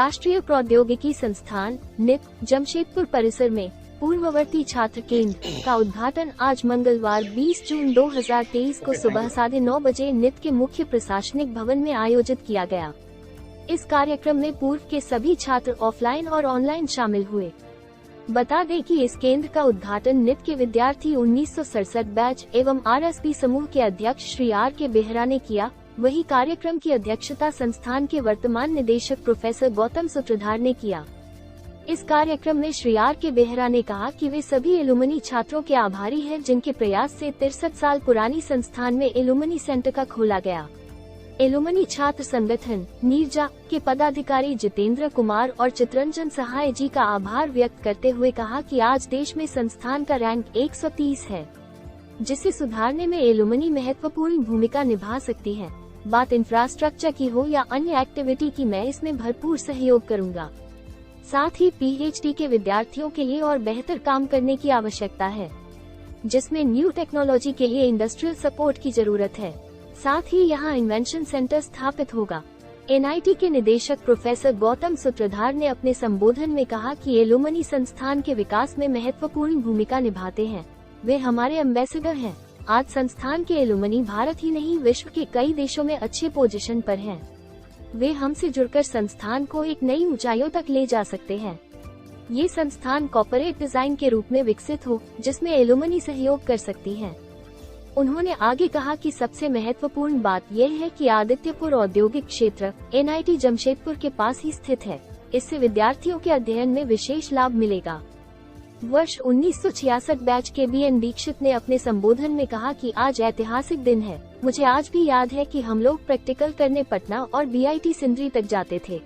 राष्ट्रीय प्रौद्योगिकी संस्थान नित जमशेदपुर परिसर में पूर्ववर्ती छात्र केंद्र का उद्घाटन आज मंगलवार 20 जून 2023 को सुबह 9:30 बजे नित के मुख्य प्रशासनिक भवन में आयोजित किया गया। इस कार्यक्रम में पूर्व के सभी छात्र ऑफलाइन और ऑनलाइन शामिल हुए। बता दें कि इस केंद्र का उद्घाटन नित के विद्यार्थी 1967 बैच एवं RSP समूह के अध्यक्ष श्री R.K. बेहरा ने किया। वही कार्यक्रम की अध्यक्षता संस्थान के वर्तमान निदेशक प्रोफेसर गौतम सूत्रधार ने किया। इस कार्यक्रम में श्री R.K. बेहरा ने कहा कि वे सभी एलुमनी छात्रों के आभारी हैं, जिनके प्रयास से 63 साल पुरानी संस्थान में एलुमनी सेंटर का खोला गया। एलुमनी छात्र संगठन नीरजा के पदाधिकारी जितेंद्र कुमार और चित्रंजन सहाय जी का आभार व्यक्त करते हुए कहा कि आज देश में संस्थान का रैंक 130 है, जिसे सुधारने में एलुमनी महत्वपूर्ण भूमिका निभा सकती है। बात इंफ्रास्ट्रक्चर की हो या अन्य एक्टिविटी की, मैं इसमें भरपूर सहयोग करूंगा। साथ ही PhD के विद्यार्थियों के लिए और बेहतर काम करने की आवश्यकता है, जिसमें न्यू टेक्नोलॉजी के लिए इंडस्ट्रियल सपोर्ट की जरूरत है। साथ ही यहां इन्वेंशन सेंटर स्थापित होगा। NIT के निदेशक प्रोफेसर गौतम सूत्रधार ने अपने संबोधन में कहा कि एलुमनी संस्थान के विकास में महत्वपूर्ण भूमिका निभाते हैं। वे हमारे एम्बेसडर हैं। आज संस्थान के एलुमनी भारत ही नहीं, विश्व के कई देशों में अच्छे पोजीशन पर हैं। वे हमसे जुड़कर संस्थान को एक नई ऊंचाइयों तक ले जा सकते हैं। ये संस्थान कॉर्पोरेट डिजाइन के रूप में विकसित हो, जिसमें एलुमनी सहयोग कर सकती है। उन्होंने आगे कहा कि सबसे महत्वपूर्ण बात यह है कि आदित्यपुर औद्योगिक क्षेत्र NIT जमशेदपुर के पास ही स्थित है। इससे विद्यार्थियों के अध्ययन में विशेष लाभ मिलेगा। वर्ष 1966 बैच के BN दीक्षित ने अपने संबोधन में कहा कि आज ऐतिहासिक दिन है। मुझे आज भी याद है कि हम लोग प्रैक्टिकल करने पटना और BIT सिंदरी तक जाते थे।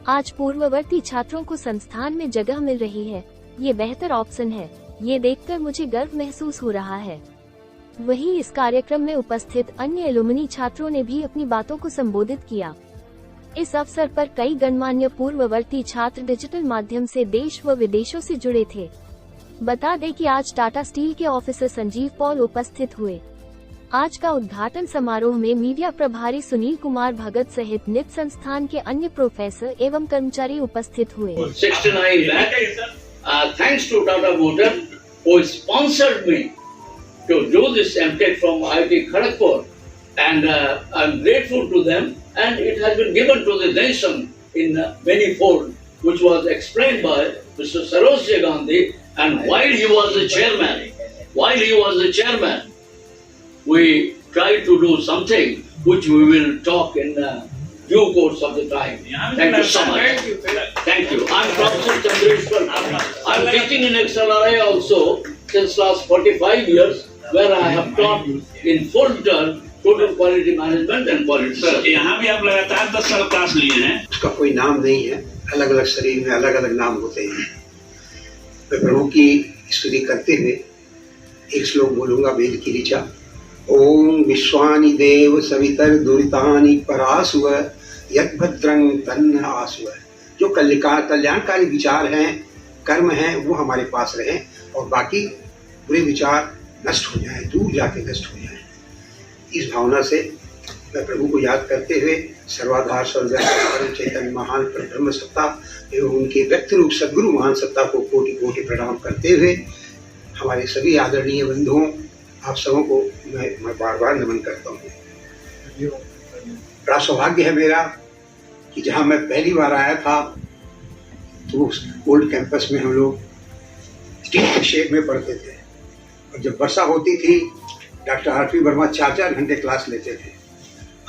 आज पूर्ववर्ती छात्रों को संस्थान में जगह मिल रही है। ये बेहतर ऑप्शन है। ये देखकर मुझे गर्व महसूस हो रहा है। वहीं इस कार्यक्रम में उपस्थित अन्य एलुमनी छात्रों ने भी अपनी बातों को संबोधित किया। इस अवसर पर कई गणमान्य पूर्ववर्ती छात्र डिजिटल माध्यम से देश व विदेशों से जुड़े थे। बता दें कि आज टाटा स्टील के ऑफिसर संजीव पॉल उपस्थित हुए। आज का उद्घाटन समारोह में मीडिया प्रभारी सुनील कुमार भगत सहित नित संस्थान के अन्य प्रोफेसर एवं कर्मचारी उपस्थित हुए। 69 lakh, thanks to Tata Motor who sponsored me to do this MTech from IIT Kharagpur, and I'm grateful to them, and it has been given to the nation in many fold, which was explained by Mr. Sarojji Gandhi. And while he was the chairman, we tried to do something which we will talk in due course of the time. Thank you so much. Thank you. I'm Professor Chandreshwar. I'm teaching in XLRI also since last 45 years, where I have taught in full term total quality management and quality service. यहाँ भी आप लगातार 10 साल class लिए हैं। उसका कोई नाम नहीं है, अलग अलग शरीर में अलग अलग नाम होते हैं। मैं प्रभु की स्तुति करते हुए एक श्लोक बोलूंगा वेद की ऋचा। ओम विश्वानि देव सवितर दुरितानि परासुव यद्भद्रं तन्न आसुव। जो कल्याणकारी विचार हैं, कर्म हैं, वो हमारे पास रहें और बाकी बुरे विचार नष्ट हो जाएं, दूर जाके नष्ट हो जाएं। इस भावना से मैं प्रभु को याद करते हुए सर्वाधार सर्वव्यापी चैतन्य महान ब्रह्म सत्ता एवं उनके व्यक्त रूप सद्गुरु महान सत्ता को कोटि कोटि प्रणाम करते हुए हमारे सभी आदरणीय बंधुओं, आप सबों को मैं बार बार नमन करता हूँ। बड़ा सौभाग्य है मेरा कि जहाँ मैं पहली बार आया था तो उस ओल्ड कैंपस में हम लोग स्टील के शेड में पढ़ते थे, और जब वर्षा होती थी डॉक्टर R.P. वर्मा 4-4 घंटे क्लास लेते थे।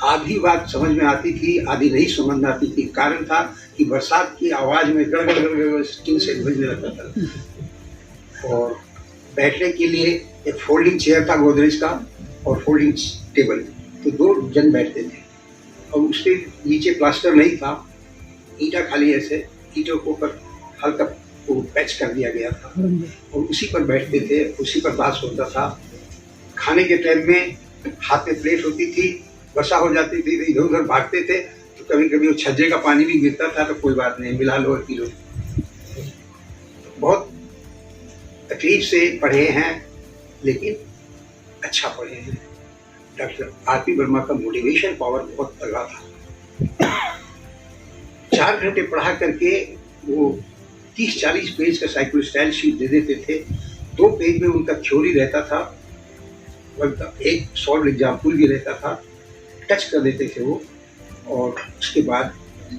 आधी बात समझ में आती थी, आधी नहीं समझ में आती थी। कारण था कि बरसात की आवाज में गड़गड़ स्टील से बजने लगता था। और बैठने के लिए एक फोल्डिंग चेयर था गोदरेज का और फोल्डिंग टेबल, तो 2 जन बैठते थे। और उसके नीचे प्लास्टर नहीं था, ईंटा खाली ऐसे ईंटों को ऊपर हल्का पैच कर दिया गया था और उसी पर बैठते थे, उसी पर बात होता था। खाने के टाइम में हाथ में प्लेट होती थी, वर्षा हो जाती थी, इधर उधर भागते थे, तो कभी कभी वो छज्जे का पानी भी गिरता था, तो कोई बात नहीं, मिला लो और पी लो। बहुत तकलीफ से पढ़े हैं, लेकिन अच्छा पढ़े हैं। Doctor R.P. वर्मा का मोटिवेशन पावर बहुत तगड़ा था। 4 घंटे पढ़ा करके वो 30-40 पेज का साइकिल स्टाइल शीट दे देते थे। 2 पेज में उनका थ्योरी रहता था, एक सॉल्व एग्जाम्पल भी रहता था, टच कर देते थे वो, और उसके बाद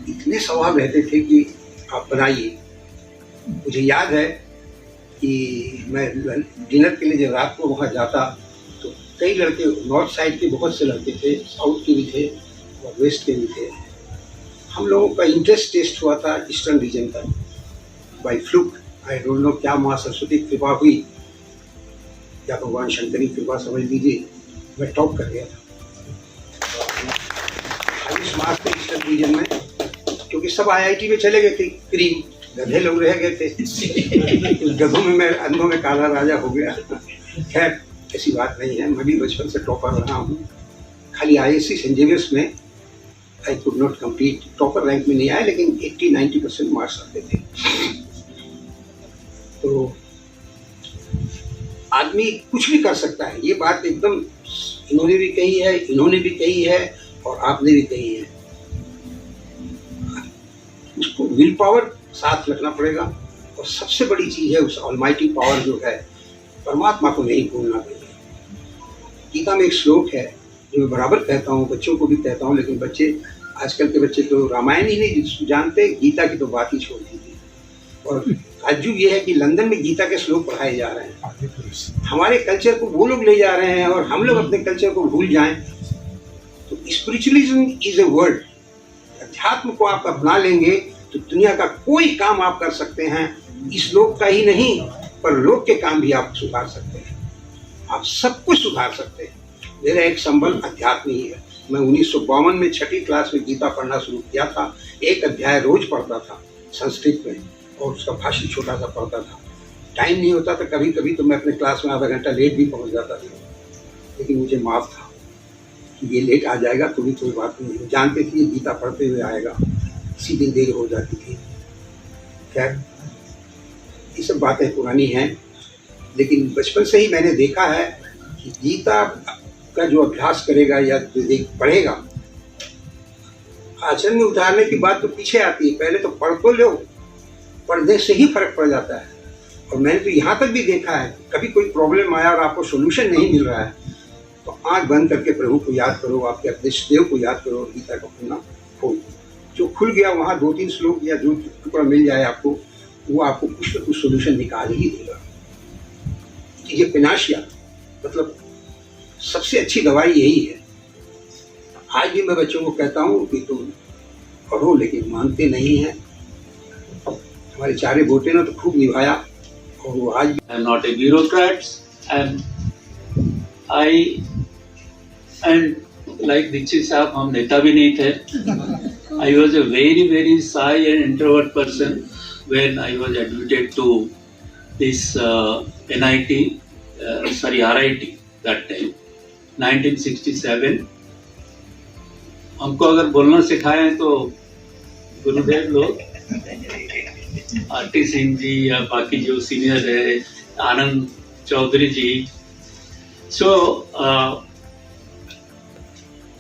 इतने सवाल रहते थे कि आप बनाइए। मुझे याद है कि मैं डिनर के लिए जब रात को वहाँ जाता तो कई लड़के नॉर्थ साइड के बहुत से लड़के थे, साउथ के भी थे और वेस्ट के भी थे। हम लोगों का इंटरेस्ट टेस्ट हुआ था ईस्टर्न रीजन का by fluke. I don't know क्या माँ सरस्वती कृपा हुई या भगवान शंकर की कृपा समझ लीजिए, मैं टॉप कर गया था हाईएस्ट मार्क्स थे ईस्टर्न रीजन में, क्योंकि सब IIT में चले गए थे, क्रीम गधे लोग रह गए थे। गधों में मैं अंधों में काला राजा हो गया। खैर ऐसी बात नहीं है, मैं भी बचपन से टॉपर रहा हूँ। खाली ISC सेंट जेवियर्स में I could not compete, topper rank में नहीं आया, लेकिन 80-90% मार्क्स आते थे। तो आदमी कुछ भी कर सकता है, ये बात एकदम इन्होंने भी कही है, इन्होंने भी कही है और आपने भी कही है। उसको विल पावर साथ रखना पड़ेगा, और सबसे बड़ी चीज है उस ऑलमाइटी पावर जो है, परमात्मा को नहीं भूलना चाहिए। गीता में एक श्लोक है जो मैं बराबर कहता हूँ, बच्चों को भी कहता हूँ, लेकिन बच्चे आजकल के बच्चे तो रामायण ही नहीं जानते, गीता की तो बात ही छोड़ दीजिए। और ताज्जुब ये है कि लंदन में गीता के श्लोक पढ़ाए जा रहे हैं, हमारे कल्चर को वो लोग ले जा रहे हैं और हम लोग अपने कल्चर को भूल जाएं। तो स्पिरिचुअलिज्म इज ए वर्ड, अध्यात्म को आप अपना लेंगे तो दुनिया का कोई काम आप कर सकते हैं, इस लोक का ही नहीं पर लोक के काम भी आप सुधार सकते हैं, आप सब कुछ सुधार सकते हैं। मेरा एक संबल अध्यात्म ही है। मैं 1952 में 6ठी क्लास में गीता पढ़ना शुरू किया था, एक अध्याय रोज पढ़ता था संस्कृत में, और उसका भाष्य छोटा सा पढ़ता था। टाइम नहीं होता था, कभी कभी तो मैं अपने क्लास में आधा घंटा लेट भी पहुंच जाता था, लेकिन मुझे माफ था कि ये लेट आ जाएगा तो भी कोई बात नहीं, जानते थे ये गीता पढ़ते हुए आएगा, इसी दिन देर हो जाती थी। खैर ये सब बातें पुरानी हैं, लेकिन बचपन से ही मैंने देखा है कि गीता का जो अभ्यास करेगा या पढ़ेगा, आचरण में उतारने की बात तो पीछे आती है, पहले तो पढ़ तो लो, पढ़ने से ही फर्क पड़ जाता है। और मैंने तो यहाँ तक भी देखा है, कभी कोई प्रॉब्लम आया और आपको सोल्यूशन नहीं मिल रहा है तो आंख बंद करके प्रभु को याद करो, आपके अपने देव को याद करो, गीता का पढ़ना खोल, जो खुल गया वहाँ 2-3 श्लोक या जो टुकड़ा मिल जाए आपको, वो आपको कुछ न कुछ सोल्यूशन निकाल ही देगा। ये पिनाशिया मतलब सबसे अच्छी दवाई यही है। आज भी मैं बच्चों को कहता हूँ कि तुम पढ़ो, लेकिन मानते नहीं हैं। हमारे चारे बेटे ने तो खूब निभाया, और वो आज भी। I am not a bureaucrat, and like Dixit साहब, हम नेता भी नहीं थे। I was a very shy and introvert person when I was admitted to this RIT that time, 1967. हमको अगर बोलना सिखाएं तो गुरुदेव लोग, आरटी सिंह जी या बाकी जो सीनियर है, Anand Chaudhary ji. So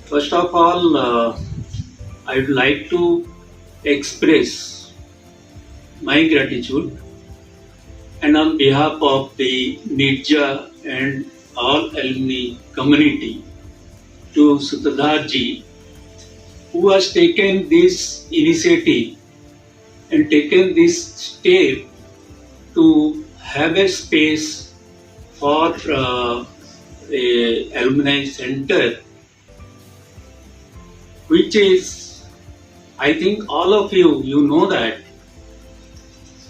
first of all I would like to express my gratitude, and on behalf of the NIRJA and all alumni community, to Sutadhar ji, who has taken this initiative and taken this step to have a space for a alumni center, which is, I think all of you know that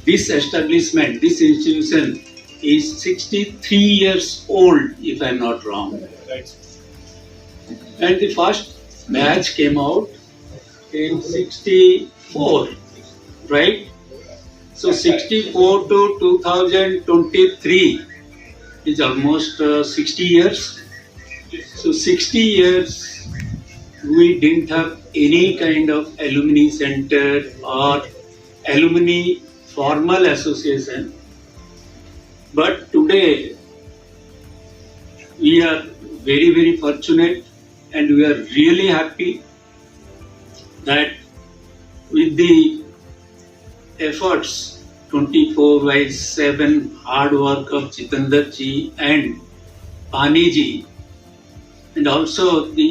this establishment, this institution is 63 years old, if I'm not wrong. Right. And the first batch came out in 64, right? So 64 to 2023 is almost 60 years. So 60 years we didn't have any kind of alumni center or alumni formal association. But today we are very fortunate, and we are really happy that with the efforts 24/7 hard work of Jitendra ji and Pani ji, and also the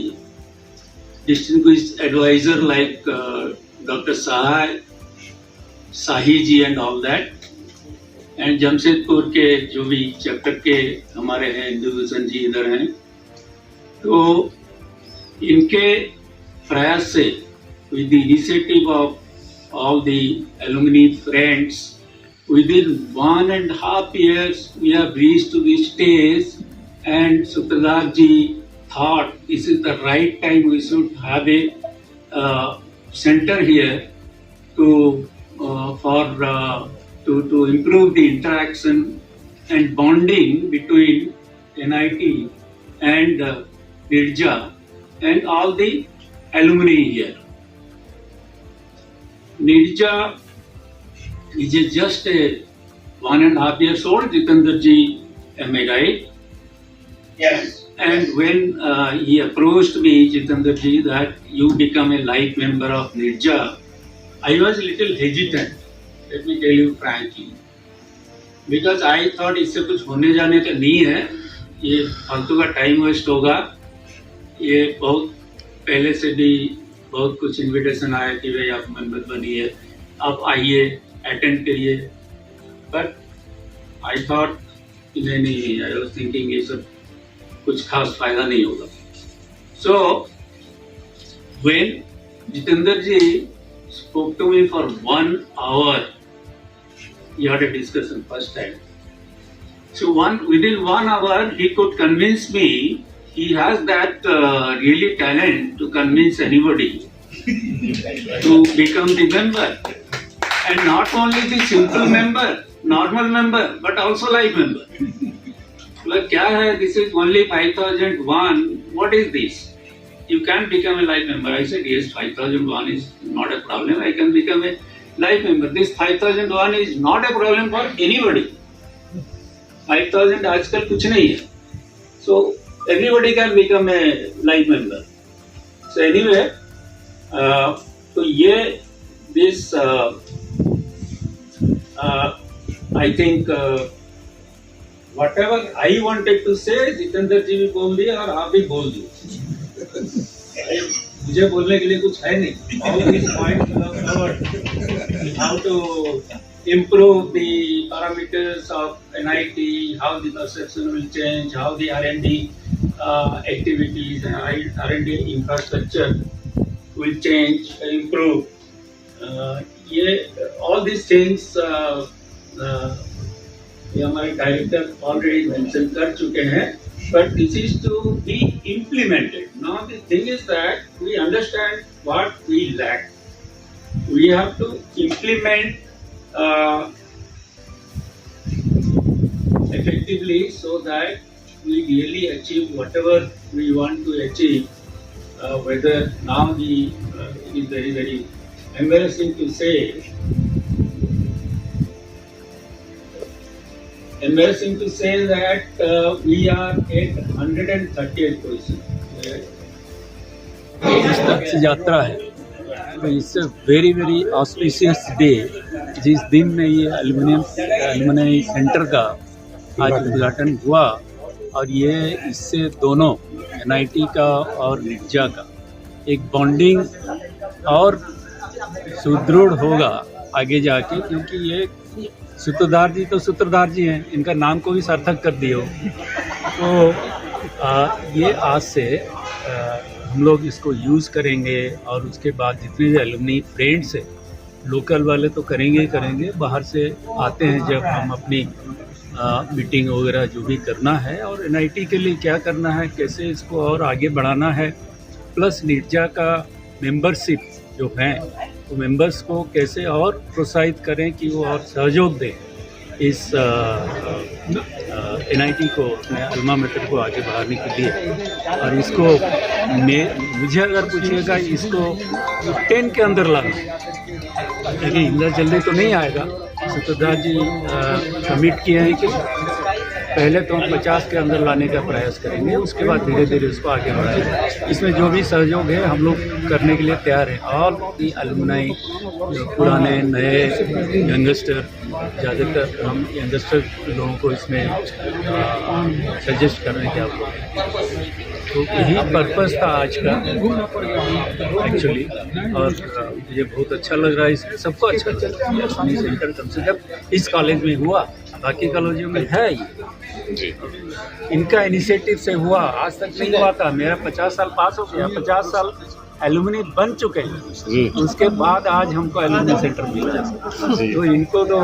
distinguished advisor like Dr. Sahi ji and all that, and Jamshedpur के जो भी chapter के हमारे हैं इंदुभूषण जी इधर हैं, तो इनके प्रयास से with the initiative of all the alumni friends, within 1.5 years we have reached to this stage, and Sutradhar ji thought this is the right time we should have a center here to improve the interaction and bonding between NIT and NIRJA and all the alumni here. NIRJA is just a 1.5 years old, Jitendra ji, am I right? Yes. And when he approached me, Jitendra ji, that you become a life member of NIRJA, I was a little hesitant, let me tell you frankly. Because I thought इससे कुछ होने जाने का नहीं है, ये फालतू का टाइम वेस्ट होगा, ये बहुत पहले से भी बहुत कुछ इनविटेशन आया कि भाई आप मेंबर बनिए, आप आइए, अटेंड करिए, बट आई थॉट नहीं, आई वाज थिंकिंग ये सब कुछ खास फायदा नहीं होगा. So when Jitendra ji spoke to me for 1 hour, he had a discussion first time. So within 1 hour he could convince me. He has that really talent to convince anybody to become the member, and not only the simple member, normal member, but also life member. Like, kya hai? This is only 5,001. What is this? You can become a life member. I said yes, 5,001 is not a problem. I can become a life member. This 5,001 is not a problem for anybody. 5,000 आजकल कुछ नहीं है. So everybody can become a life member. So anyway, तो ये this I think whatever I wanted to say, Jitendra जी भी बोल दिए और आप भी बोल दिए. मुझे बोलने के लिए कुछ है नहीं. All these points are covered. How to improve the parameters of NIT, how the perception will change, how the R&D activities and R&D infrastructure will change, improve. All these things ये हमारे डायरेक्टर ऑलरेडी मेंशन कर चुके हैं, but this is to be implemented. Now the thing is that we understand what we lack. We have to implement effectively so that we really achieve whatever we want to achieve. Whether now it is very, very embarrassing to say that we are at 138th position. जिस तक से यात्रा है, तो इससे very very auspicious day, जिस दिन में ये एल्युमिनी सेंटर का आज उद्घाटन हुआ, और ये इससे दोनों NIT का और NIRJA का एक बॉन्डिंग और सुदृढ़ होगा आगे जाके, क्योंकि ये सूत्रधार जी तो सूत्रधार जी हैं, इनका नाम को भी सार्थक कर दिए हो. तो ये आज से हम लोग इसको यूज़ करेंगे, और उसके बाद जितने भी एलुमनी फ्रेंड्स हैं, लोकल वाले तो करेंगे ही करेंगे, बाहर से आते हैं जब हम अपनी मीटिंग वगैरह जो भी करना है, और NIT के लिए क्या करना है, कैसे इसको और आगे बढ़ाना है, प्लस NIRJA का मेंबरशिप जो है, तो मेंबर्स को कैसे और प्रोत्साहित करें कि वो और सहयोग दें इस NIT को, अपने अल्मा मेटर को आगे बढ़ाने के लिए. और इसको मुझे अगर पूछिएगा इसको 10 के अंदर लाना, क्योंकि इतना जल्दी तो नहीं आएगा. सूत्रधार जी कमिट किए हैं कि पहले तो हम 50 के अंदर लाने का प्रयास करेंगे, उसके बाद धीरे धीरे उसको आगे बढ़ाएंगे। इसमें जो भी सहयोग है हम लोग करने के लिए तैयार हैं। और ये अलुमनाई जो पुराने नए यंगस्टर, ज़्यादातर हम यंगस्टर लोगों को इसमें सजेस्ट कर रहे हैं कि आप लोग, तो यही पर्पस था आज का एक्चुअली। और मुझे बहुत अच्छा लग रहा है, इसमें सबको अच्छा लग रहा है। अलुमनी सेंटर कम से कम इस कॉलेज में हुआ, बाकी कॉलेजों में है ये, इनका इनिशिएटिव से हुआ। आज तक नहीं हुआ था। मेरा 50 साल पास हो गया, 50 साल एलुमनी बन चुके हैं, उसके बाद आज हमको एलुमनी सेंटर मिला है। तो इनको तो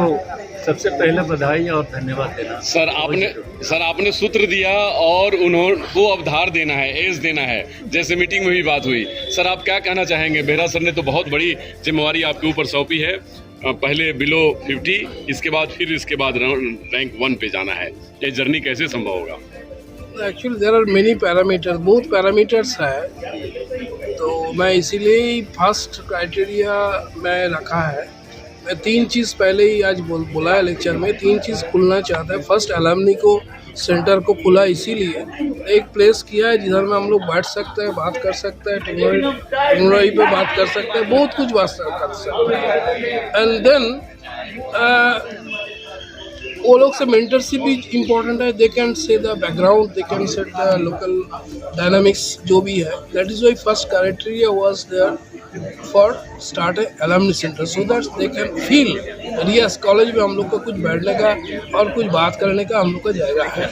सबसे पहले बधाई और धन्यवाद देना। सर आपने सूत्र दिया और उनको अब धार देना है, एज देना है, जैसे मीटिंग में भी बात हुई। सर आप क्या कहना चाहेंगे? बेहरा सर ने तो बहुत बड़ी जिम्मेवारी आपके ऊपर सौंपी है, पहले बिलो 50, इसके बाद रैंक 1 पे जाना है। ये जर्नी कैसे संभव होगा? Actually there are many parameters, बहुत पैरामीटर्स है, तो मैं इसीलिए ही फर्स्ट क्राइटेरिया मैं रखा है। मैं 3 चीज़ पहले ही आज बोला है लेक्चर में, 3 चीज़ खुलना चाहता है। फर्स्ट अलुमनी को सेंटर को खुला इसीलिए, एक प्लेस किया है जिधर में हम लोग बैठ सकते हैं, बात कर सकते हैं, टेक्नोलॉजी पे बात कर सकते हैं, बहुत कुछ बात कर सकते हैं। एंड देन वो लोग से मेंटरशिप भी इम्पोर्टेंट है। They can say the background, they can set the local dynamics जो भी है। That is why first criteria was there for start a alumni centre, so that they can feel yes college में हम लोग को कुछ बैठने का और कुछ बात करने का हम लोग का जाएगा है।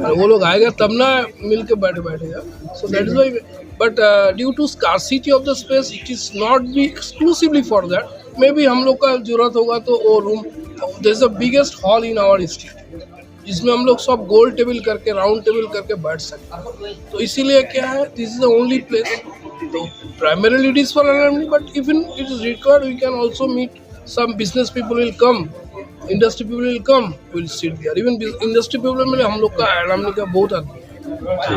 और वो लोग आएगा तब ना मिल के बैठेगा। So that is why, but due to scarcity of the space it is not be exclusively for that. Maybe हम लोग का जरूरत होगा तो वो room, this is the biggest hall in our institute, जिसमें हम लोग सब गोल टेबल करके, राउंड टेबल करके बैठ सकते हैं। तो इसीलिए क्या है, this is the only place. तो primarily it is for alumni, but even it is required we can also meet some business people will come, industry people will come, will sit there. Even industry people में हम लोग का अलुमनी का बहुत आदमी है।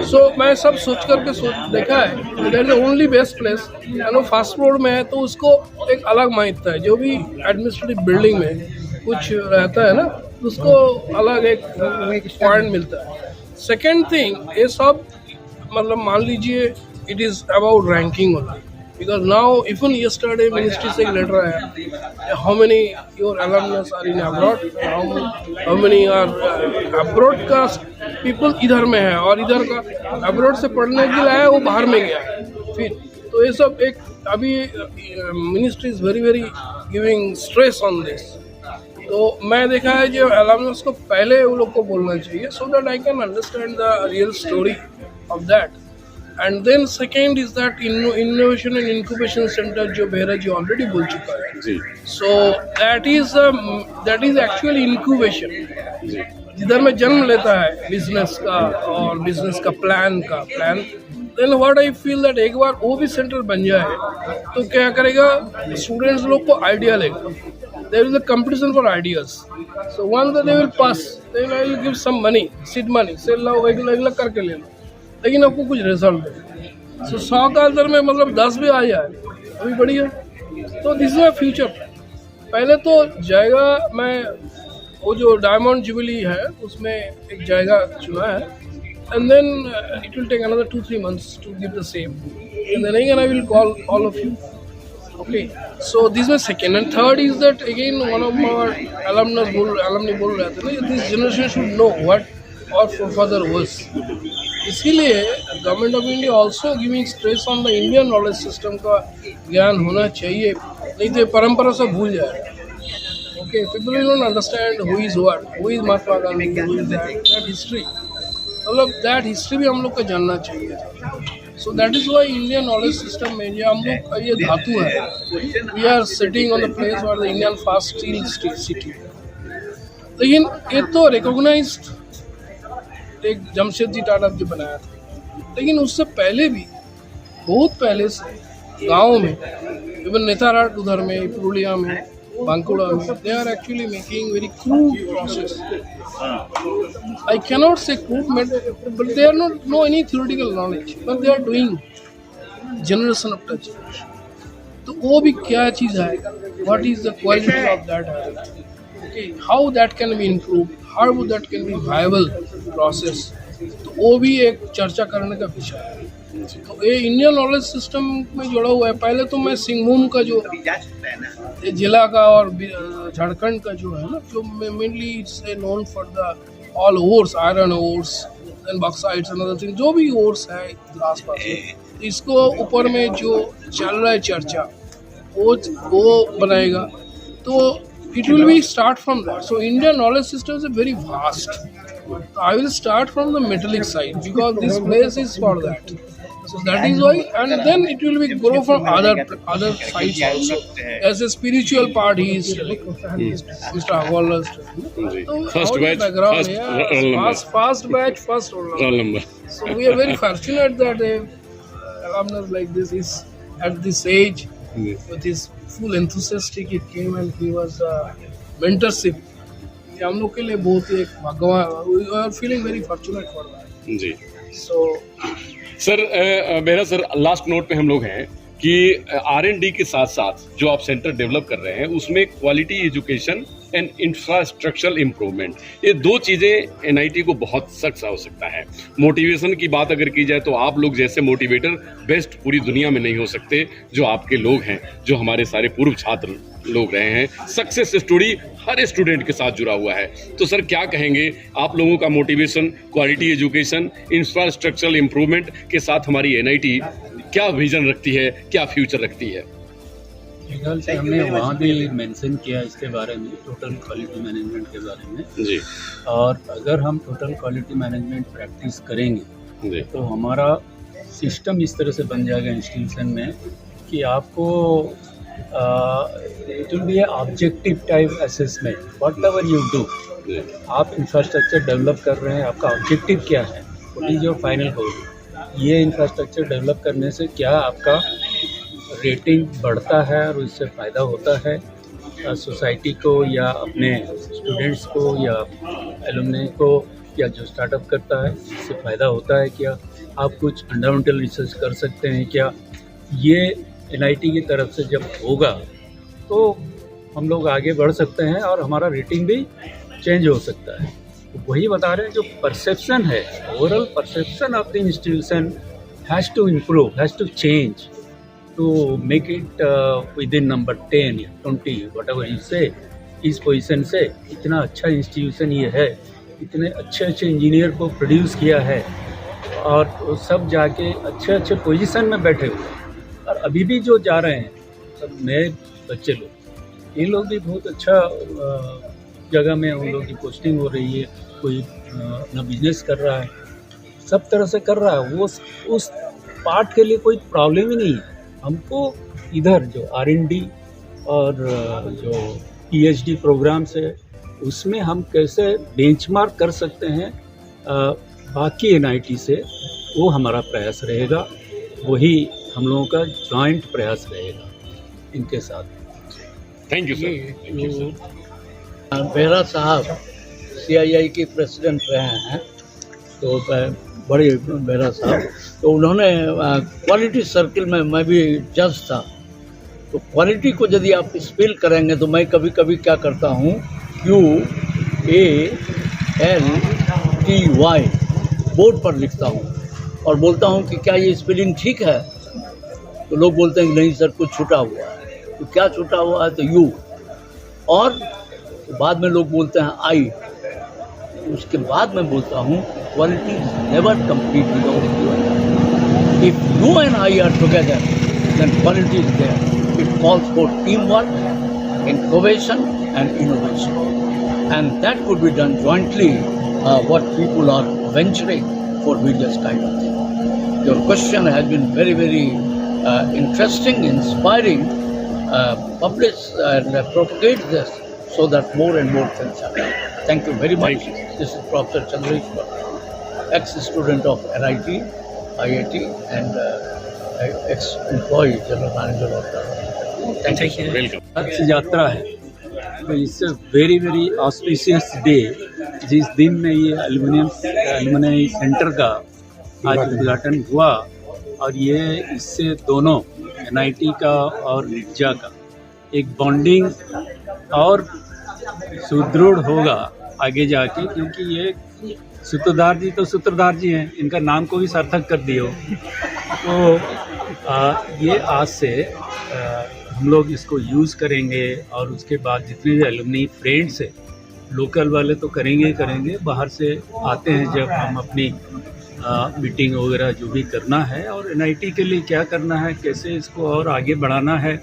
सो मैं सब सोच करके देखा है, that is the only best place. And वो फर्स्ट फ्लोर में है तो उसको एक अलग महत्व है। जो भी एडमिनिस्ट्रेटिव बिल्डिंग में कुछ रहता है ना, उसको अलग एक पॉइंट मिलता है। सेकेंड थिंग, ये सब मतलब मान लीजिए it is about ranking only, because now even yesterday ministry से एक लेटर आया, how many your alumnus are in abroad, how many are abroad का people इधर में है और इधर का abroad से पढ़ने के लिए आया वो बाहर में गया है। फिर तो ये सब एक अभी ministry is very giving stress on this. तो मैं देखा है जो alumnus को पहले वो लोग को बोलना चाहिए, so that I can understand the real story of that. And then second is that innovation and incubation center जो बेहरा जी ऑलरेडी बोल चुका है। So that is actually incubation, जिधर में जन्म लेता है बिजनेस का और बिजनेस का plan. Then what I feel that एक बार वो भी सेंटर बन जाए तो क्या करेगा, स्टूडेंट्स लोग को आइडिया लेगा। There is a competition for ideas. So once that they will pass, then I will give some money, seed money, say लो एक लाख करके ले लो, लेकिन आपको कुछ रिजल्ट है। सो 100 का अंदर में मतलब 10 भी आ जाए अभी बढ़िया। तो दिस इज माई फ्यूचर। पहले तो जाएगा, मैं वो जो डायमंड जुबली है उसमें एक जाएगा चुना है, and then it will take another 2-3 months to give the same, and then again I will call all of you. Okay, so this was second, and third is that again one of our alumni बोल रहे थे ना, this generation should know what our forefather was. इसीलिए government of India also giving stress on the Indian knowledge system का ज्ञान होना चाहिए, नहीं तो परंपरा से भूल जाए। Okay, people will not understand who is what, who is Mahatma Gandhi, who is that history, मतलब दैट हिस्ट्री भी हम लोग को जानना चाहिए। So that is why Indian knowledge system में जो हम लोग का ये धातु है, we are sitting on the place for the Indian fast steel city. लेकिन ये तो रिकॉग्नाइज्ड एक जमशेदजी टाटा जी बनाया था, लेकिन उससे पहले भी बहुत पहले से गाँव में, इवन नेताराट उधर में, पुरुलिया में, बांकुड़ा में, they are actually making very crude process. I cannot say crude, but they are not know any theoretical knowledge, but they are doing generation of touch. तो वो भी क्या चीज़ है, what is the quality of that, okay, how that can be improved, how that can be viable process, तो वो भी एक चर्चा करने का विषय है। तो ये इंडियन नॉलेज सिस्टम में जुड़ा हुआ है। पहले तो मैं सिंहभूम का जो ये जिला का और झारखंड का जो है ना, जो mainly it's known for the all ores, iron ores and बॉक्साइट्स and other thing, जो भी ओर्स है आसपास में, इसको ऊपर में जो चल रहा है चर्चा वो बनाएगा। तो it will be start from that. So Indian knowledge system is very vast. I will start from the metallic side because this place is for that. So that is why, and then it will be grow from other sides also. As a spiritual part, he is Mr. Agarwal. So First our batch, background, first batch, first roll number. So we are very fortunate that a alumnus like this is at this age with his full enthusiastic. He came and he was mentorship. हम लोग के लिए बहुत ही एक भगवान, we are feeling very fortunate for that. जी So sir, मेरा sir last note पे हम लोग हैं कि R&D के साथ साथ जो आप सेंटर डेवलप कर रहे हैं उसमें quality education and infrastructural improvement, ये दो चीज़ें NIT को बहुत सख्त हो सकता है। मोटिवेशन की बात अगर की जाए तो आप लोग जैसे मोटिवेटर बेस्ट पूरी दुनिया में नहीं हो सकते, जो आपके लोग हैं, जो हमारे सारे पूर्व छात्र लोग रहे हैं। सक्सेस स्टोरी हर स्टूडेंट के साथ जुड़ा हुआ है। तो सर क्या कहेंगे, आप लोगों का motivation, quality education, infrastructural improvement के साथ हमारी NIT क्या विजन रखती है, क्या फ्यूचर रखती है? फिलहाल से हमने वहाँ भी मेंशन किया इसके बारे में, टोटल क्वालिटी मैनेजमेंट के बारे में जी। और अगर हम टोटल क्वालिटी मैनेजमेंट प्रैक्टिस करेंगे जी तो हमारा सिस्टम इस तरह से बन जाएगा इंस्टीट्यूशन में कि आपको it will be A objective type assessment what ever you do. आप इंफ्रास्ट्रक्चर डेवलप कर रहे हैं, आपका ऑब्जेक्टिव क्या है, what is your final goal. ये इंफ्रास्ट्रक्चर डेवलप करने से क्या आपका रेटिंग बढ़ता है और उससे फ़ायदा होता है सोसाइटी को या अपने स्टूडेंट्स को या एलुमनी को या जो स्टार्टअप करता है, इससे फ़ायदा होता है क्या, आप कुछ फंडामेंटल रिसर्च कर सकते हैं क्या। ये NIT की तरफ से जब होगा तो हम लोग आगे बढ़ सकते हैं और हमारा रेटिंग भी चेंज हो सकता है। तो वही बता रहे हैं, जो परसेप्शन है, overall perception of the institution has to improve, has to change to make it within number 10 या 20 whatever you say। इस पोजीशन से इतना अच्छा इंस्टीट्यूशन ये है, इतने अच्छे अच्छे इंजीनियर को प्रोड्यूस किया है और वो सब जाके अच्छे अच्छे पोजीशन में बैठे हुए हैं। और अभी भी जो जा रहे हैं सब नए बच्चे लोग, ये लोग भी बहुत अच्छा जगह में उन लोगों की पोस्टिंग हो रही है, कोई अपना बिजनेस कर रहा है, सब तरह से कर रहा है। वो उस पार्ट के लिए कोई प्रॉब्लम ही नहीं है। हमको इधर जो R&D और जो PhD प्रोग्राम्स है उसमें हम कैसे बेंचमार्क कर सकते हैं बाकी NIT से, वो हमारा प्रयास रहेगा, वही हम लोगों का जॉइंट प्रयास रहेगा इनके साथ। Thank you sir. बेहरा साहब CII के प्रेसिडेंट रहे हैं, तो बड़े बेहरा साहब, तो उन्होंने क्वालिटी सर्किल में, मैं भी जज था, तो क्वालिटी को यदि आप स्पेल करेंगे तो मैं कभी कभी क्या करता हूँ, QALTY बोर्ड पर लिखता हूँ और बोलता हूँ कि क्या ये स्पेलिंग ठीक है, तो लोग बोलते हैं कि नहीं सर कुछ छूटा हुआ है। तो क्या छूटा हुआ है, तो U, और बाद में लोग बोलते हैं I, उसके बाद मैं बोलता हूँ quality never complete without you and I. If you and I are together then quality is there. It calls for team work, innovation and innovation, and that could be done jointly, what people are venturing for various kind of things. Your question has been very, very interesting, inspiring. Publish and propagate this so that more and more things happen. Thank you very much. This is Professor Chandreshwar, ex-student of NIT, IIT, and ex-employee, general manager of the. Thank you. Welcome. रथ यात्रा है, तो इससे very very auspicious day, जिस दिन में ये alumni centre का आज उद्घाटन हुआ, और ये इससे दोनों NIT का और निर्जा का एक बॉन्डिंग और सुदृढ़ होगा आगे जाके, क्योंकि ये सूत्रधार जी तो सूत्रधार जी हैं, इनका नाम को भी सार्थक कर दिए हो। तो ये आज से हम लोग इसको यूज़ करेंगे और उसके बाद जितने भी एलुमनी फ्रेंड्स हैं, लोकल वाले तो करेंगे ही करेंगे, बाहर से आते हैं जब हम अपनी मीटिंग वगैरह जो भी करना है और एनआईटी के लिए क्या करना है, कैसे इसको और आगे बढ़ाना है,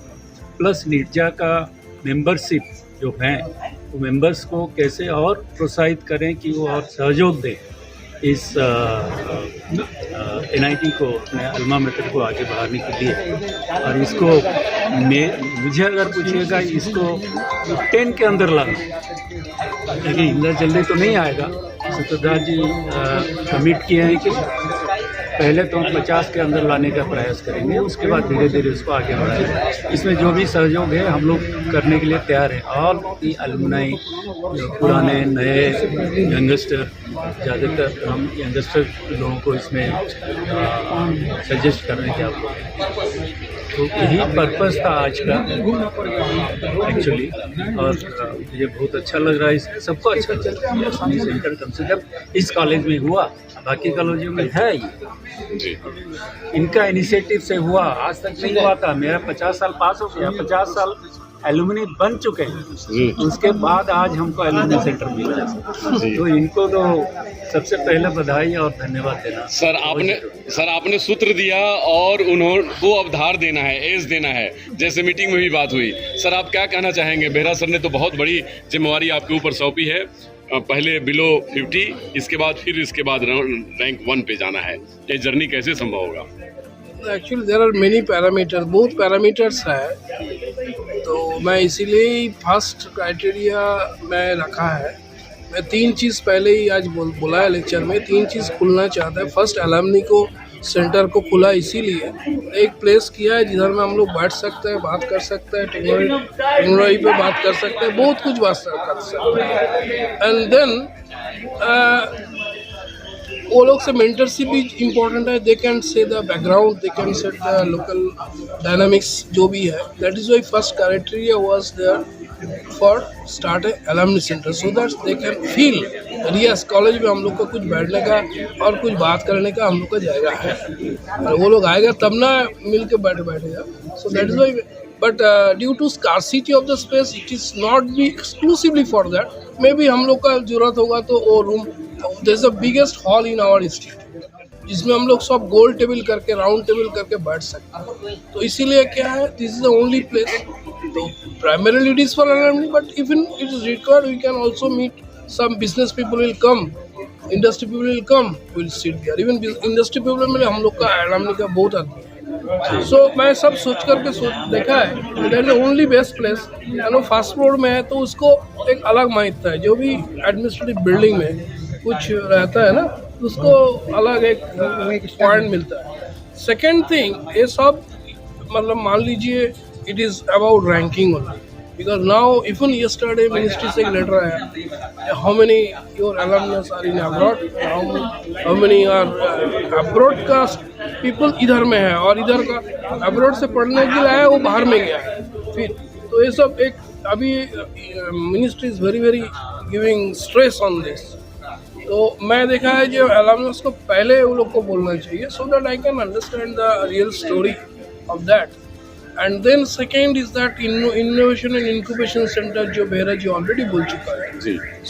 प्लस निरजा का मेंबरशिप जो हैं वो मेंबर्स को कैसे और प्रोत्साहित करें कि वो और सहयोग दें इस एनआईटी को, अपने अल्मा मेटर को आगे बढ़ाने के लिए। और इसको मुझे अगर पूछिएगा इसको 10 के अंदर लाना, लेकिन इतना जल्दी तो नहीं आएगा। सूत्रधार जी कमिट किए हैं कि पहले तो 50 के अंदर लाने का प्रयास करेंगे, उसके बाद धीरे धीरे उसको आगे बढ़ाएंगे। इसमें जो भी सहयोग है हम लोग करने के लिए तैयार हैं। ऑल दी अलुमनाई, पुराने नए यंगस्टर, ज़्यादातर हम यंगस्टर लोगों को इसमें सजेस्ट करने के आप लोग, तो यही पर्पस था आज का एक्चुअली। और मुझे बहुत अच्छा लग रहा है, इसमें सबको अच्छा लग रहा है। अपनी सेंटर कम से कम इस कॉलेज में हुआ, बाकी कॉलेजों में है ये, इनका इनिशिएटिव से हुआ, आज तक नहीं हुआ था। मेरा 50 साल पास हो गया, 50 साल एलुमनी बन चुके हैं, उसके बाद आज हमको एलुमनी सेंटर मिला है, तो इनको तो सबसे पहले बधाई और धन्यवाद देना। सर आपने सूत्र दिया और वो अवधार देना है, एज देना है, जैसे मीटिंग में भी बात हुई। सर आप क्या कहना चाहेंगे? बेहरा सर ने तो बहुत बड़ी जिम्मेवारी आपके ऊपर सौंपी है, पहले बिलो 50, इसके बाद रैंक 1 पे जाना है। ये जर्नी कैसे संभव होगा? Actually there are many parameters, बहुत पैरामीटर्स है, तो मैं इसीलिए फर्स्ट क्राइटेरिया मैं रखा है। मैं 3 चीज़ पहले ही आज बोला है लेक्चर में, 3 चीज़ खुलना चाहता है। फर्स्ट, एलुमनी को सेंटर को खुला इसीलिए, एक प्लेस किया है जिधर में हम लोग बैठ सकते हैं, बात कर सकते हैं, टेक्नोलॉजी पे बात कर सकते हैं, बहुत कुछ बात कर सकते हैं। एंड देन वो लोग से मेंटरशिप भी इम्पोर्टेंट है। They can say the background, they can set the local dynamics जो भी है। That is why first criteria was there for start a alumni centre, so that they can feel yes college में हम लोग को कुछ बैठने का और कुछ बात करने का हम लोग का जाएगा है। और वो लोग आएगा तब ना मिल के बैठेगा। So that is Y, but due to scarcity of the space, it is not be exclusively for that. Maybe हम लोग का जरूरत होगा तो वो room, there is the biggest hall in our institute, जिसमें हम लोग सब गोल टेबल करके, राउंड टेबल करके बैठ सकते हैं। तो इसीलिए क्या है, this is the only place. तो primarily it is for alumni, but even it is required, we can also meet some business people will come, industry people will come, will sit there. Even industry people में हम लोग का alumni का बहुत आदमी है। So मैं सब सोच करके देखा है, that is only best place. वो फर्स्ट फ्लोर में है तो उसको एक अलग महत्व है। जो भी एडमिनिस्ट्रेटिव बिल्डिंग में कुछ रहता है ना, उसको अलग एक पॉइंट मिलता है। सेकेंड थिंग, ये सब मतलब मान लीजिए it is about ranking only, because now even yesterday ministry से एक लेटर आया, how many your alumnus are in abroad, how many are abroad का people इधर में है और इधर का abroad से पढ़ने के लिए आया वो बाहर में गया है। फिर तो ये सब एक अभी ministry is very very giving stress on this. तो मैं देखा है जो alumnus को पहले वो लोग को बोलना चाहिए, so that I can understand the real story of that. And then second is that innovation and incubation center जो बेहरा जी ऑलरेडी बोल चुका है।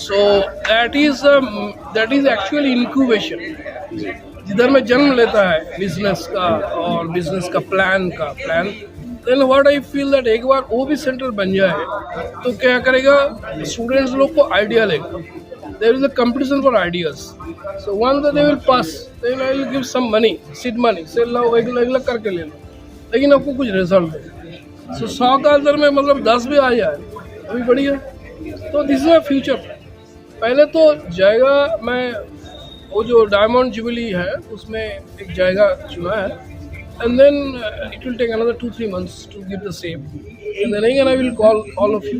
So that is actually incubation, जिधर में जन्म लेता है बिजनेस का और बिजनेस का plan. Then what I feel that एक बार वो भी सेंटर बन जाए तो क्या करेगा, स्टूडेंट्स लोग को आइडिया लेगा। There is a competition for ideas. So once that they will pass, then I will give some money, seed money, say लो एक लाख करके ले लो, लेकिन आपको कुछ रिजल्ट है। सो 100 का अंदर में मतलब 10 भी आ जाए अभी बढ़िया। तो दिस इज अ फ्यूचर। पहले तो जाएगा, मैं वो जो डायमंड जुबली है उसमें एक जाएगा चुना है, and then it will take another 2-3 months to give the same, and then again I will call all of you.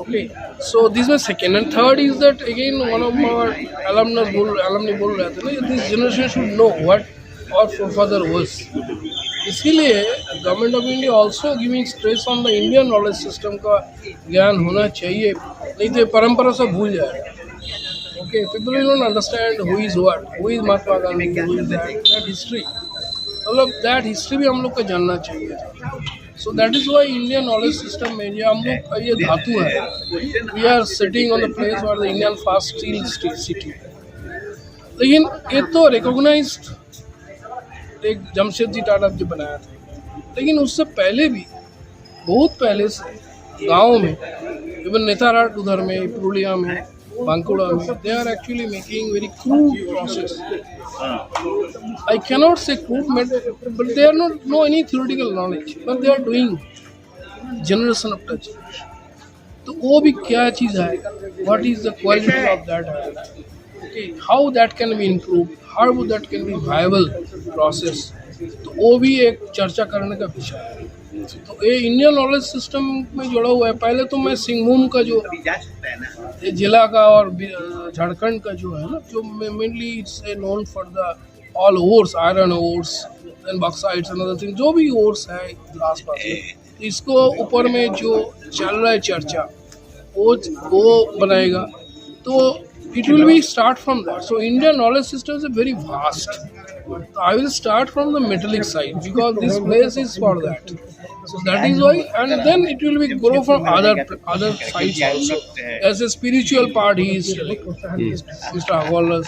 Okay, so this was second, and third is that again one of our alumni बोल रहे थे ना, this generation should know what our forefather was। इसीलिए government of India also giving stress on the Indian knowledge system का ज्ञान होना चाहिए, नहीं तो परंपरा से भूल जाए। Okay, people will not understand who is what, who is Mahatma Gandhi, who is that history. मतलब that history भी हम लोग को जानना चाहिए था. So that is why Indian knowledge system में ये हम लोग का ये धातु है. We are sitting on the place where the Indian fast steel city. लेकिन ये तो recognized एक जमशेद जी टाटा जी बनाया था. लेकिन उससे पहले भी बहुत पहले से गाँव में इवन नेताराट उधर में पुरुलिया में बांकुड़ा में they are actually making very crude process. I cannot say crude, but they are not no any theoretical knowledge, but they are doing generation after generation. तो वो भी क्या चीज़ है? What is the quality of that? Okay, how that can be improved? How would that can be viable process? तो वो भी एक चर्चा करने का विषय है. तो ये इंडियन नॉलेज सिस्टम में जुड़ा हुआ है. पहले तो मैं सिंहभूम का जो ये जिला का और झारखंड का जो है ना, जो mainly it's known for the all ores, iron ores and बॉक्साइट्स and other thing, जो भी ओर्स है आसपास में, इसको ऊपर में जो चल रहा है चर्चा वो बनाएगा. तो it will be start from that. So Indian knowledge system is a very vast. I will start from the metallic side because this place is for that. So that is why, and then it will be grow from other sides also. As a spiritual part, he is telling Mr. Agarwal.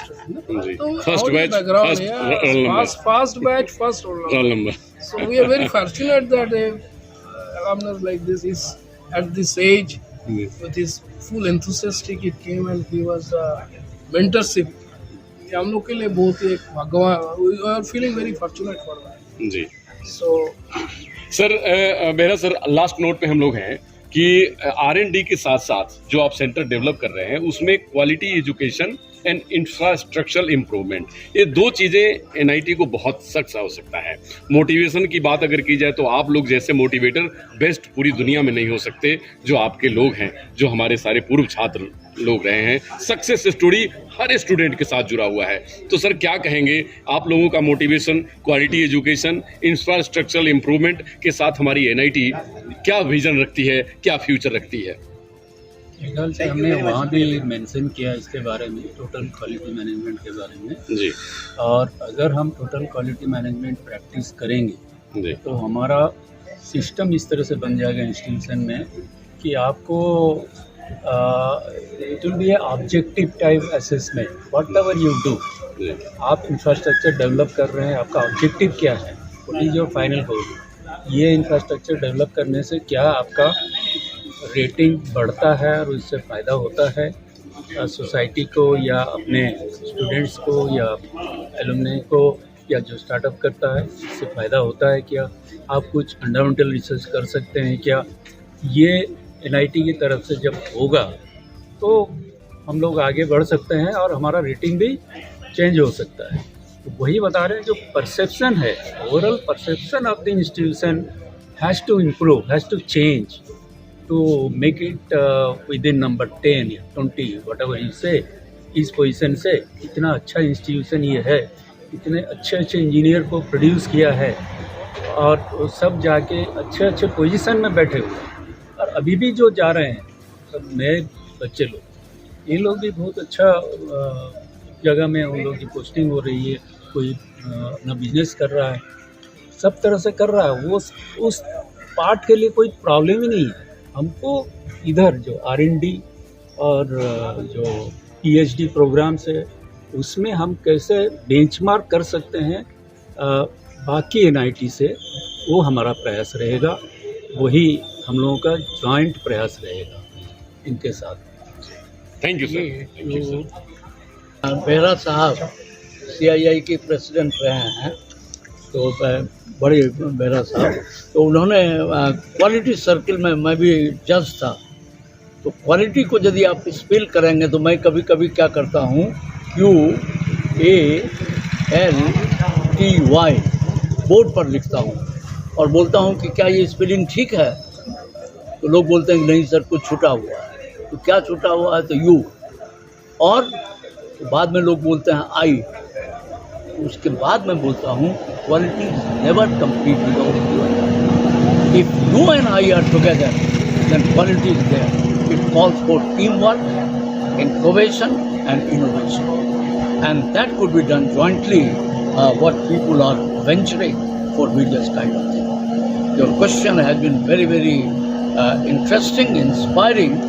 So First batch, background, first yeah, roll number. fast batch, first roll number. So we are very fortunate that a alumnus like this is at this age. With his full enthusiastic it came and he was mentorship. ये हम लोग के लिए बहुत ही एक भगवान. We are feeling very fortunate for that. जी So sir, मेरा सर लास्ट नोट पे हम लोग हैं कि R&D के साथ साथ जो आप सेंटर डेवलप कर रहे हैं उसमें quality education and infrastructural improvement, ये दो चीज़ें एनआईटी को बहुत सख्त आवश्यकता है. मोटिवेशन की बात अगर की जाए तो आप लोग जैसे मोटिवेटर बेस्ट पूरी दुनिया में नहीं हो सकते जो आपके लोग हैं, जो हमारे सारे पूर्व छात्र लोग रहे हैं. सक्सेस स्टोरी हर स्टूडेंट के साथ जुड़ा हुआ है. तो सर क्या कहेंगे आप लोगों का motivation, quality education, infrastructural improvement के साथ हमारी एनआईटी क्या विजन रखती है, क्या फ्यूचर रखती है? फिलहाल से हमने वहाँ भी मेंशन किया इसके बारे में, टोटल क्वालिटी मैनेजमेंट के बारे में जी. और अगर हम टोटल क्वालिटी मैनेजमेंट प्रैक्टिस करेंगे जी तो हमारा सिस्टम इस तरह से बन जाएगा इंस्टीट्यूशन में कि आपको it will be A objective type assessment what ever you do. आप इंफ्रास्ट्रक्चर डेवलप कर रहे हैं, आपका ऑब्जेक्टिव क्या है, what is your final goal. ये इंफ्रास्ट्रक्चर डेवलप करने से क्या आपका रेटिंग बढ़ता है और उससे फ़ायदा होता है सोसाइटी को या अपने स्टूडेंट्स को या एलुमनी को या जो स्टार्टअप करता है इससे फ़ायदा होता है क्या, आप कुछ फंडामेंटल रिसर्च कर सकते हैं क्या. ये एनआईटी की तरफ से जब होगा तो हम लोग आगे बढ़ सकते हैं और हमारा रेटिंग भी चेंज हो सकता है. तो वही बता रहे हैं जो परसेप्शन है, overall perception of the institution has to improve, has to change to make it within number 10 या 20 whatever you say. इस पोजीशन से इतना अच्छा इंस्टीट्यूशन ये है, इतने अच्छे अच्छे इंजीनियर को प्रोड्यूस किया है और वो सब जाके अच्छे अच्छे पोजीशन में बैठे हुए हैं. और अभी भी जो जा रहे हैं सब नए बच्चे लोग, ये लोग भी बहुत अच्छा जगह में उन लोगों की पोस्टिंग हो रही है. कोई अपना बिजनेस कर रहा है, सब तरह से कर रहा है. वो उस पार्ट के लिए कोई प्रॉब्लम ही नहीं है. हमको इधर जो R&D और जो PhD प्रोग्राम्स है उसमें हम कैसे बेंचमार्क कर सकते हैं बाकी एनआईटी से, वो हमारा प्रयास रहेगा. वही हम लोगों का जॉइंट प्रयास रहेगा इनके साथ. Thank you sir. बेहरा साहब CII के प्रेसिडेंट रहे हैं, तो बड़े बेहरा साहब, तो उन्होंने क्वालिटी सर्किल में, मैं भी जज था, तो क्वालिटी को यदि आप स्पेल करेंगे तो मैं कभी कभी क्या करता हूँ QALTY बोर्ड पर लिखता हूँ और बोलता हूँ कि क्या ये स्पेलिंग ठीक है. तो लोग बोलते हैं कि नहीं सर कुछ छूटा हुआ है. तो क्या छूटा हुआ है? तो यू. और तो बाद में लोग बोलते हैं आई. उसके बाद मैं बोलता हूँ quality never complete without you. If you and I are together then quality is there. It calls for team work, in innovation and innovation. And that could be done jointly, what people are venturing for various kind of things. Your question has been very, very interesting, inspiring.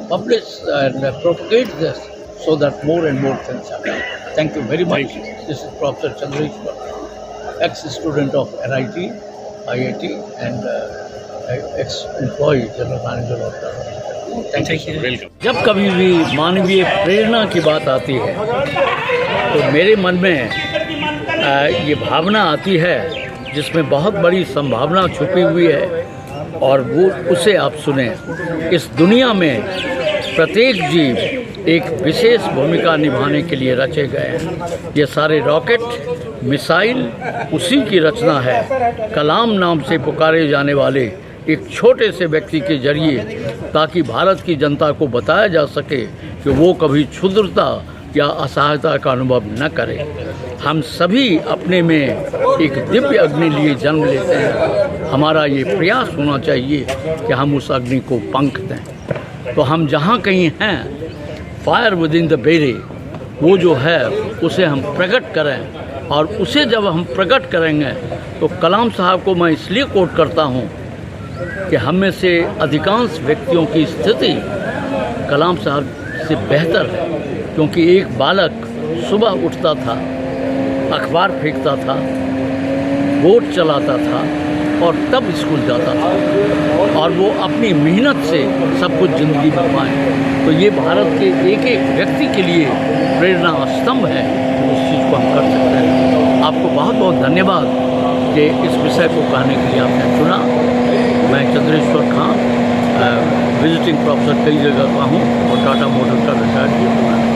Publish and propagate this so that more and more things happen. Thank you very much. This is Professor Chandreshwar, ex-student of NIT, IIT, and ex-employee, General Manager of the. Thank you. Welcome. जब कभी भी मानवीय प्रेरणा की बात आती है तो मेरे मन में ये भावना आती है जिसमें बहुत बड़ी संभावना छुपी हुई है, और वो उसे आप सुने। इस दुनिया में प्रत्येक जीव एक विशेष भूमिका निभाने के लिए रचे गए हैं। ये सारे रॉकेट, मिसाइल उसी की रचना है। कलाम नाम से पुकारे जाने वाले एक छोटे से व्यक्ति के जरिए, ताकि भारत की जनता को बताया जा सके कि वो कभी क्षुद्रता या असहायता का अनुभव न करे। हम सभी अपने में एक दिव्य अग्नि लिए जन्म लेते हैं। हमारा ये प्रयास होना चाहिए कि हम उस अग्नि को पंख दें। तो हम जहाँ कहीं हैं, फायर विद इन द बेरे, वो जो है उसे हम प्रकट करें। और उसे जब हम प्रकट करेंगे तो कलाम साहब को मैं इसलिए कोट करता हूँ कि हम में से अधिकांश व्यक्तियों की स्थिति कलाम साहब से बेहतर है, क्योंकि एक बालक सुबह उठता था, अखबार फेंकता था, बोट चलाता था और तब स्कूल जाता था, और वो अपनी मेहनत से सब कुछ ज़िंदगी में पाए। तो ये भारत के एक एक व्यक्ति के लिए प्रेरणा स्तंभ है, उस चीज़ को हम कर सकते हैं। आपको बहुत बहुत धन्यवाद कि इस विषय को कहने के लिए आपने चुना। मैं चंद्रेश्वर खां, विजिटिंग प्रोफेसर कई जगह का हूँ और टाटा मोटर्स का रिटायर्ड